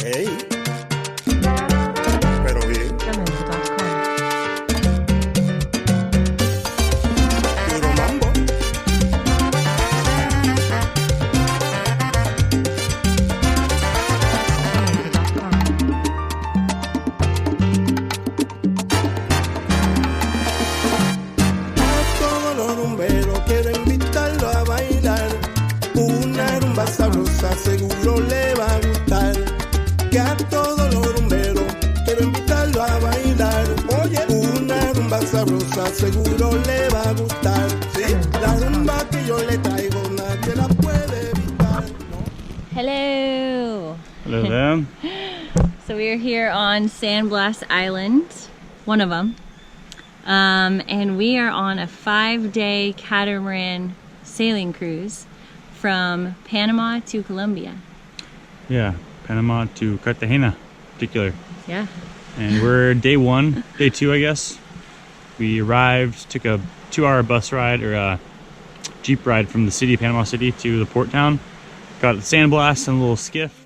Hey, pero bien. Puro mambo. A todos los rumberos quiero invitarlo a bailar. Una rumba sabrosa seguro le va a gustar. Que a todos los rumberos quiero invitarlo a bailar. Oye, una rumba sabrosa seguro le va a gustar. Sí, la rumba que yo le traigo nadie la puede evitar. Hello. Hello there. So we are here on San Blas Islands, one of them, and we are on a 5-day catamaran sailing cruise from Panama to Colombia. Yeah, Panama to Cartagena in particular. Yeah. And we're day 1, day 2 I guess. We arrived, took a 2-hour bus ride or a jeep ride from the city of Panama City to the port town. Got the San Blas and a little skiff.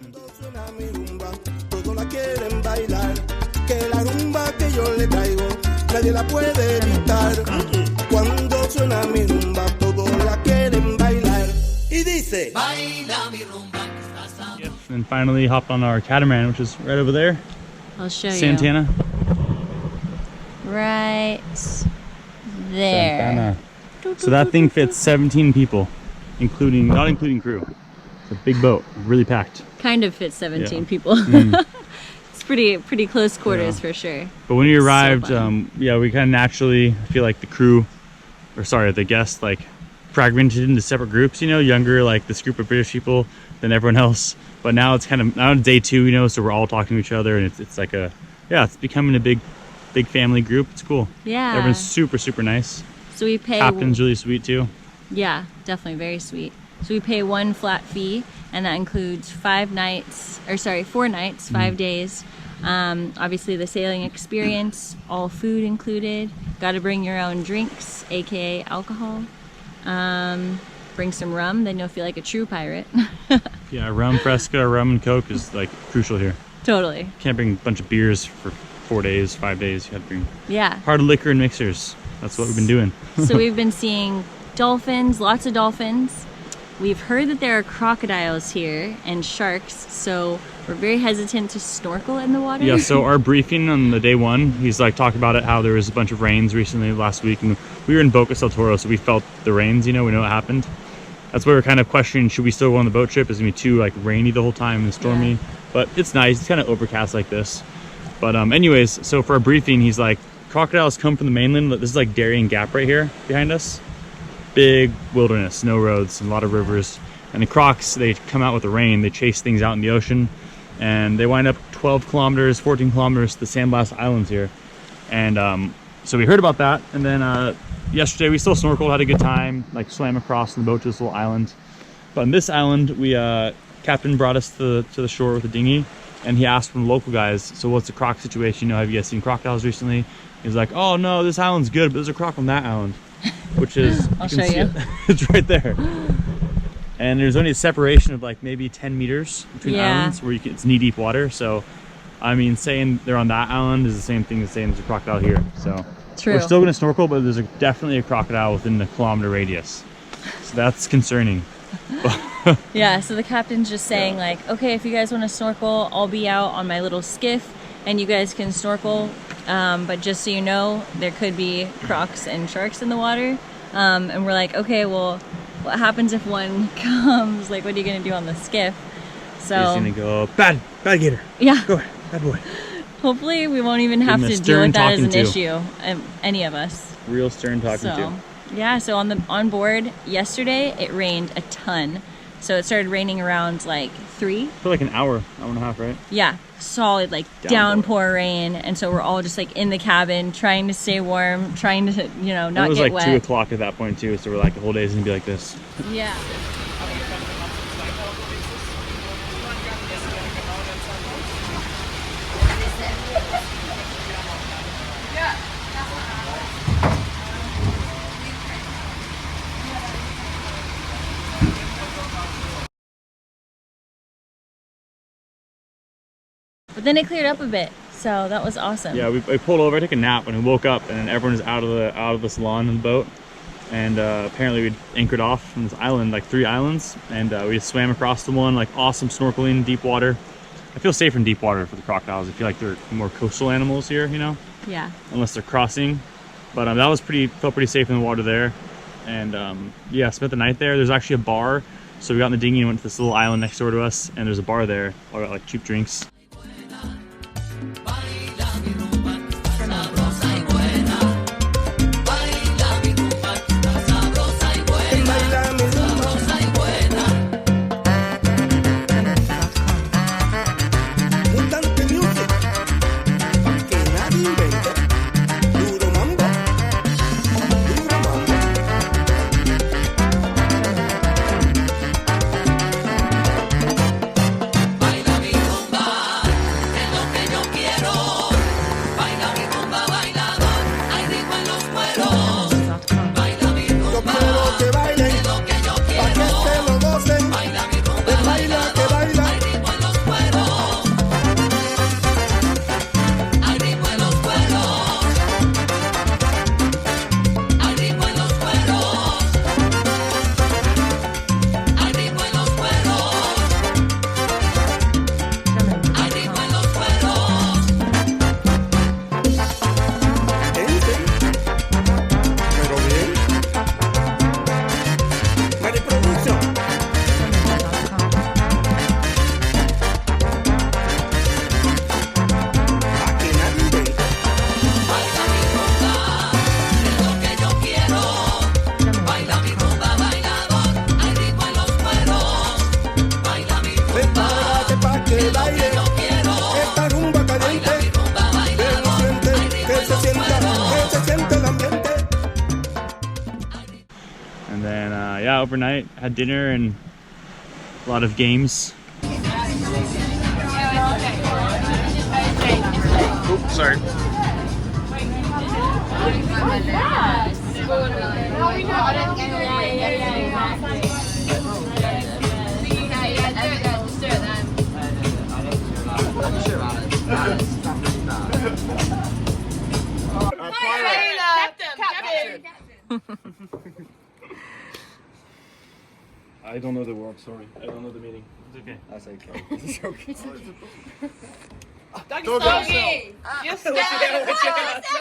Nadie la puede evitar. Cuando suena mi rumba, todos la quieren bailar. Y dice, baila mi rumba. And finally hopped on our catamaran, which is right over there. I'll show you. Santana. Right there. Santana. So that thing fits 17 people, not including crew. It's a big boat, really packed. Kind of fits 17 people. It's pretty close quarters for sure. But when we arrived, So yeah, we kind of naturally feel like the guests, like fragmented into separate groups, you know, younger, like this group of British people than everyone else. But now it's now it's day 2, you know, so we're all talking to each other, and it's like it's becoming a big family group. It's cool. Yeah. Everyone's super nice. So we pay. Captain's really sweet too. Yeah, definitely very sweet. So we pay one flat fee, and that includes 4 nights, 5 days. Obviously the sailing experience, all food included. Got to bring your own drinks, aka alcohol. Bring some rum, then you'll feel like a true pirate. Yeah, rum fresca, rum and coke is like crucial here. Totally. Can't bring a bunch of beers for 4 days, 5 days. You have to bring hard liquor and mixers. That's what we've been doing. So we've been seeing dolphins, lots of dolphins. We've heard that there are crocodiles here and sharks, so we're very hesitant to snorkel in the water. Yeah, so our briefing on the day 1, he's like talked about it, how there was a bunch of rains recently last week, and we were in Boca del Toro, so we felt the rains, you know, we know what happened. That's why we're kind of questioning, should we still go on the boat trip? Is it gonna be too like rainy the whole time and stormy? Yeah. But it's nice, it's kind of overcast like this. But anyways, so for our briefing, he's like, crocodiles come from the mainland. This is like Darien Gap right here behind us. Big wilderness, no roads, and a lot of rivers. And the crocs, they come out with the rain, they chase things out in the ocean, and they wind up 12 kilometers, 14 kilometers to the San Blas Islands here. And so we heard about that, and then yesterday we still snorkeled, had a good time, like swam across on the boat to this little island. But on this island, captain brought us to the shore with a dinghy, and he asked from the local guys, so what's the croc situation? You know, have you guys seen crocodiles recently? He's like, oh no, this island's good, but there's a croc on that island. Which is, I'll show you. It's right there. And there's only a separation of like maybe 10 meters between islands where it's knee-deep water. So, I mean, saying they're on that island is the same thing as saying there's a crocodile here. So, True. We're still going to snorkel, but there's definitely a crocodile within the kilometer radius. So that's concerning. Yeah, so the captain's just saying like, okay, if you guys want to snorkel, I'll be out on my little skiff and you guys can snorkel. But just so you know, there could be crocs and sharks in the water. And we're like, okay, well, what happens if one comes? Like, what are you going to do on the skiff? So he's going to go, bad gator. Yeah. Go ahead, bad boy. Hopefully we won't even have to deal with that as an issue, any of us. Real stern talking to. Yeah, so on board yesterday, it rained a ton. So it started raining around like 3. For like an hour and a half, right? Yeah, solid like downpour rain. And so we're all just like in the cabin, trying to stay warm, trying to, you know, not get wet. It was like 2 o'clock at that point too, so we're like, the whole day's gonna be like this. Yeah. But then it cleared up a bit, so that was awesome. Yeah, we pulled over, took a nap, and we woke up, and everyone was out of the salon in the boat. And apparently we'd anchored off from this island, like 3 islands, and we just swam across the one, like awesome snorkeling, deep water. I feel safe in deep water for the crocodiles. I feel like they're more coastal animals here, you know? Yeah. Unless they're crossing. But that was felt pretty safe in the water there. And yeah, spent the night there. There's actually a bar. So we got in the dinghy and went to this little island next door to us, and there's a bar there. I got like cheap drinks. And then, yeah, overnight, had dinner and a lot of games. Oops, sorry. I don't know the word, sorry. I don't know the meaning. It's okay. That's okay. It's okay. Doggy! You don't want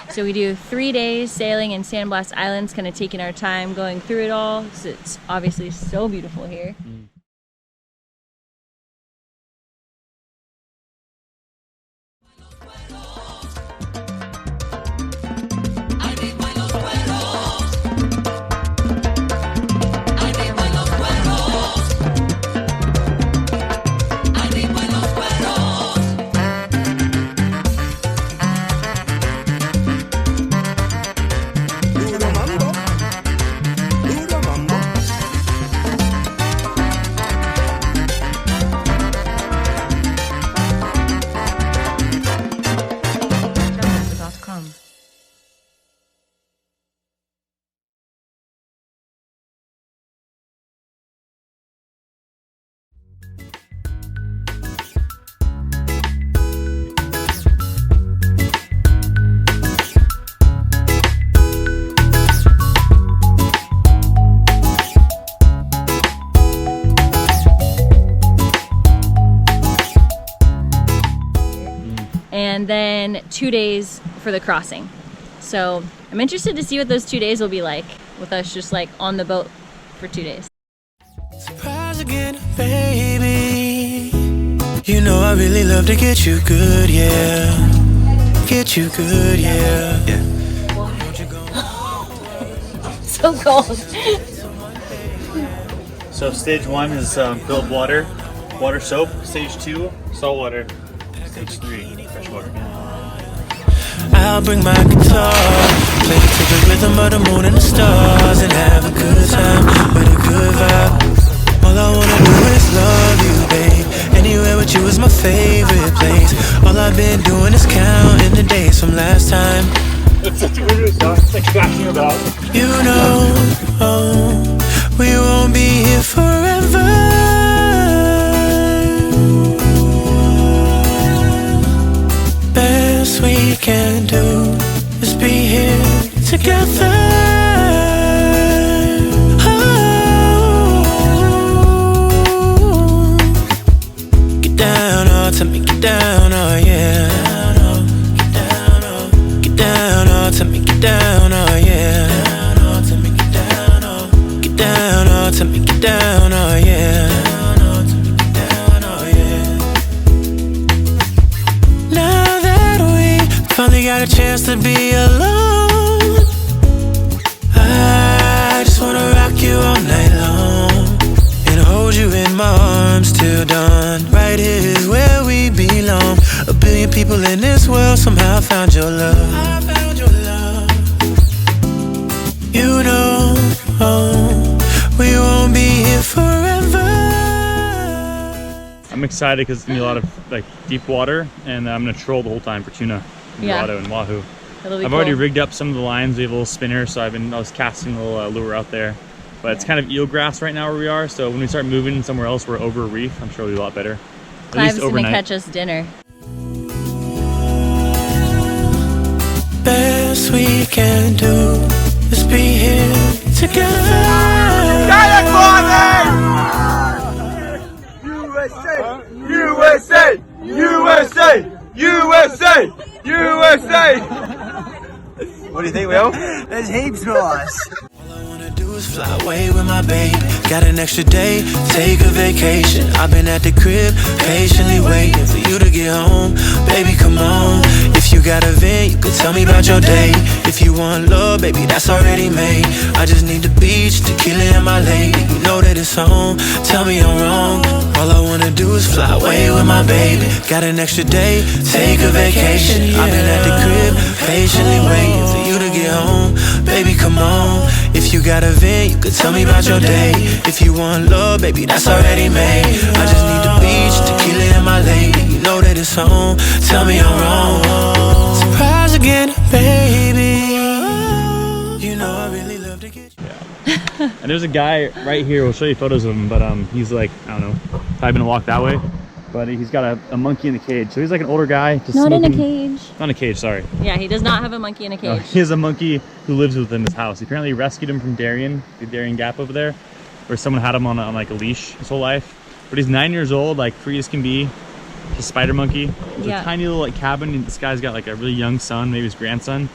to. So we do 3 days sailing in San Blas Islands, kind of taking our time going through it all. So it's obviously so beautiful here. And then 2 days for the crossing. So I'm interested to see what those 2 days will be like with us just like on the boat for 2 days. Surprise again, baby. You know I really love to get you good, yeah. Get you good, yeah. So cold. So stage 1 is filled water soap. Stage 2, salt water. Stage 3, fresh water. I'll bring my guitar, play to the rhythm of the moon and the stars, and have a good time with a good vibe. All I wanna do is love you, babe. Anywhere with you is my favorite place. All I've been doing is counting the days from last time. It's such a weird song. It's like scratching your belt. You know, we won't be here forever. my arms till dawn. Right here is where we belong. A billion people in this world somehow found your love. I found your love. You know, we won't be here forever. I'm excited because it's gonna be a lot of like deep water, and I'm gonna troll the whole time for tuna, dorado, and wahoo. I've already rigged up some of the lines. We have a little spinner, so I was casting a little lure out there. But it's kind of eelgrass right now where we are, so when we start moving somewhere else, we're over a reef. I'm sure it'll be a lot better. Clive's gonna catch us dinner. Best we can do is be here together. USA! USA! USA! USA! What do you think, Will? There's heaps for us. All I wanna do is fly away with my baby. Got an extra day, take a vacation. I've been at the crib, patiently waiting for you to get home. Baby, come on. If you got a vent, you can tell me about your day. If you want love, baby, that's already made. I just need the beach, tequila and my lady. You know that it's home, tell me I'm wrong. All I wanna do is fly away with my baby. Got an extra day, take a vacation. I've been at the crib, patiently waiting for you to get home. Baby, come on. If you got a vent, you can tell me about your day. If you want love, baby, that's already made. I just need the beach, tequila and my lady. You know that it's home, tell me I'm wrong. Surprise again, baby. You know I really love to get you. Yeah. And there's a guy right here, we'll show you photos of him, but he's like, I don't know, probably gonna walk that way. But he's got a monkey in a cage. So he's like an older guy. Just Not smoking. in a cage. Not in a cage, sorry. Yeah, he does not have a monkey in a cage. No, he has a monkey who lives within his house. He apparently rescued him from Darien, the Darien Gap over there, where someone had him on like a leash his whole life. But he's 9 years old, like free as can be. He's a spider monkey. It's a tiny little like cabin. This guy's got like a really young son, maybe his grandson.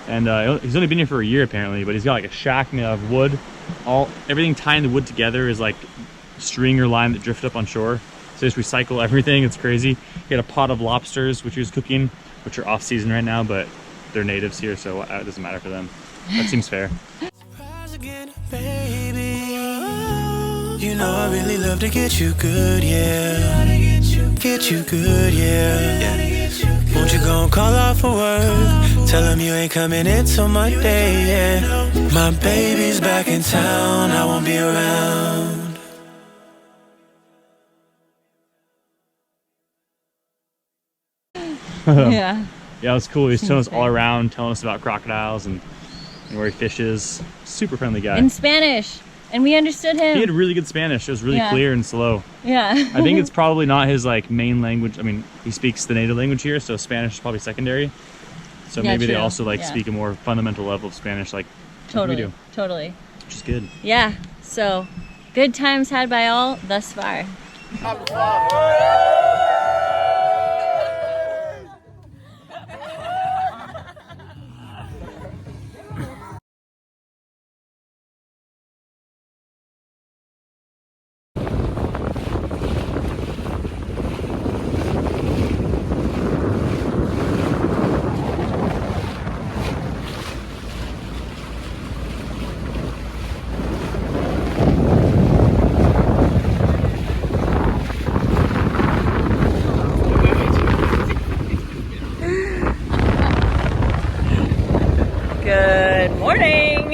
And he's only been here for a year apparently, but he's got like a shack made out of wood. Everything tying the wood together is like string or line that drifted up on shore. So just recycle everything. It's crazy. He had a pot of lobsters, which he was cooking, which are off season right now, but they're natives here, so it doesn't matter for them. That seems fair. Surprise again, baby. You know I really love to get you good, yeah. Get you good, yeah. Won't you go and call out for work? Tell him you ain't coming in till Monday, yeah. My baby's back in town, I won't be around. Yeah. Yeah, it was cool. He was telling us all around, telling us about crocodiles and where he fishes. Super friendly guy. In Spanish. And we understood him. He had really good Spanish. It was really clear and slow. Yeah. I think it's probably not his like main language. I mean, he speaks the native language here, so Spanish is probably secondary. So maybe they also like speak a more fundamental level of Spanish like we do. Totally. Which is good. Yeah. So good times had by all thus far. Good morning.